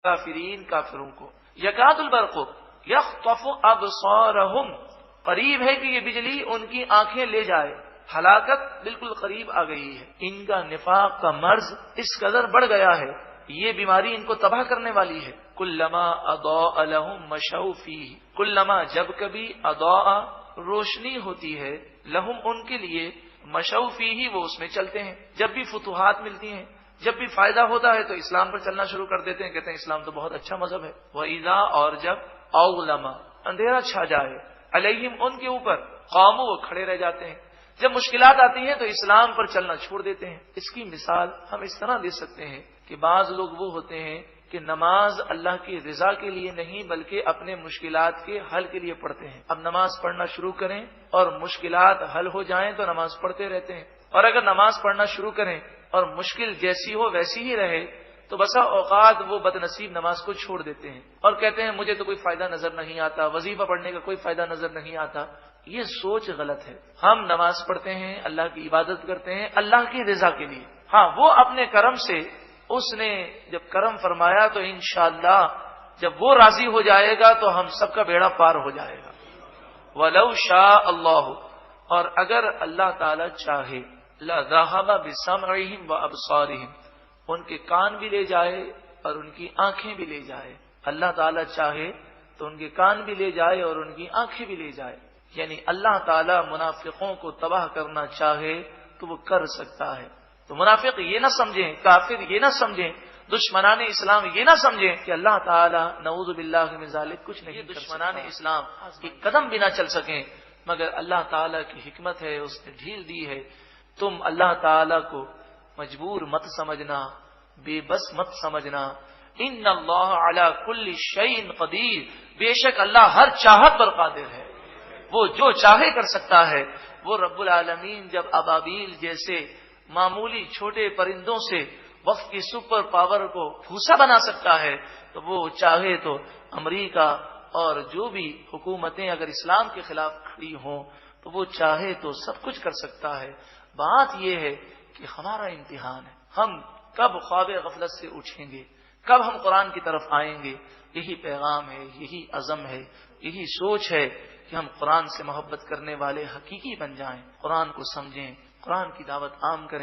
کافرین کافروں کو یکاد البرق یخطف ابصارہم، قریب ہے کہ یہ بجلی ان کی آنکھیں لے جائے، ہلاکت بالکل قریب آ گئی ہے۔ ان کا نفاق کا مرض اس قدر بڑھ گیا ہے، یہ بیماری ان کو تباہ کرنے والی ہے۔ کلما اضاء لهم مشوا فیہ، کلما جب کبھی اضاء روشنی ہوتی ہے، لہم ان کے لیے، مشوا فیہ وہ اس میں چلتے ہیں۔ جب بھی فتوحات ملتی ہیں، جب بھی فائدہ ہوتا ہے تو اسلام پر چلنا شروع کر دیتے ہیں، کہتے ہیں اسلام تو بہت اچھا مذہب ہے۔ وَإِذَا اور جب اظلم اندھیرا چھا جائے، علیہم ان کے اوپر، قاموا وہ کھڑے رہ جاتے ہیں۔ جب مشکلات آتی ہیں تو اسلام پر چلنا چھوڑ دیتے ہیں۔ اس کی مثال ہم اس طرح دے سکتے ہیں کہ بعض لوگ وہ ہوتے ہیں کہ نماز اللہ کی رضا کے لیے نہیں بلکہ اپنے مشکلات کے حل کے لیے پڑھتے ہیں۔ اب نماز پڑھنا شروع کریں اور مشکلات حل ہو جائیں تو نماز پڑھتے رہتے ہیں، اور اگر نماز پڑھنا شروع کریں اور مشکل جیسی ہو ویسی ہی رہے تو بسا اوقات وہ بد نصیب نماز کو چھوڑ دیتے ہیں اور کہتے ہیں مجھے تو کوئی فائدہ نظر نہیں آتا، وظیفہ پڑھنے کا کوئی فائدہ نظر نہیں آتا۔ یہ سوچ غلط ہے۔ ہم نماز پڑھتے ہیں، اللہ کی عبادت کرتے ہیں اللہ کی رضا کے لیے۔ ہاں، وہ اپنے کرم سے، اس نے جب کرم فرمایا تو انشاءاللہ جب وہ راضی ہو جائے گا تو ہم سب کا بیڑا پار ہو جائے گا۔ وَلَوْ شَاءَ اللَّهُ، اور اگر اللہ تعالی چاہے، لَذَهَبَ بِسَمْعِهِمْ وَأَبْصَارِهِمْ، ان کے کان بھی لے جائے اور ان کی آنکھیں بھی لے جائے۔ اللہ تعالی چاہے تو ان کے کان بھی لے جائے اور ان کی آنکھیں بھی لے جائے، یعنی اللہ تعالی منافقوں کو تباہ کرنا چاہے تو وہ کر سکتا ہے۔ تو منافق یہ نہ سمجھیں، کافر یہ نہ سمجھیں، دشمنان اسلام یہ نہ سمجھیں کہ اللہ تعالی نعوذ باللہ من ذالک کچھ نہیں کر سکتا۔ دشمنان اسلام ایک قدم بھی نہ چل سکیں، مگر اللہ تعالی کی حکمت ہے، اس نے ڈھیل دی ہے۔ تم اللہ تعالی کو مجبور مت سمجھنا، بے بس مت سمجھنا۔ ان اللہ علی کل شیء قدیر، بے شک اللہ ہر چاہت پر قادر ہے، وہ جو چاہے کر سکتا ہے۔ وہ رب العالمین جب ابابیل جیسے معمولی چھوٹے پرندوں سے وقت کی سپر پاور کو پھوسا بنا سکتا ہے تو وہ چاہے تو امریکہ اور جو بھی حکومتیں اگر اسلام کے خلاف کھڑی ہوں تو وہ چاہے تو سب کچھ کر سکتا ہے۔ بات یہ ہے کہ ہمارا امتحان ہے، ہم کب خواب غفلت سے اٹھیں گے، کب ہم قرآن کی طرف آئیں گے۔ یہی پیغام ہے، یہی عزم ہے، یہی سوچ ہے کہ ہم قرآن سے محبت کرنے والے حقیقی بن جائیں، قرآن کو سمجھیں، قرآن کی دعوت عام کریں۔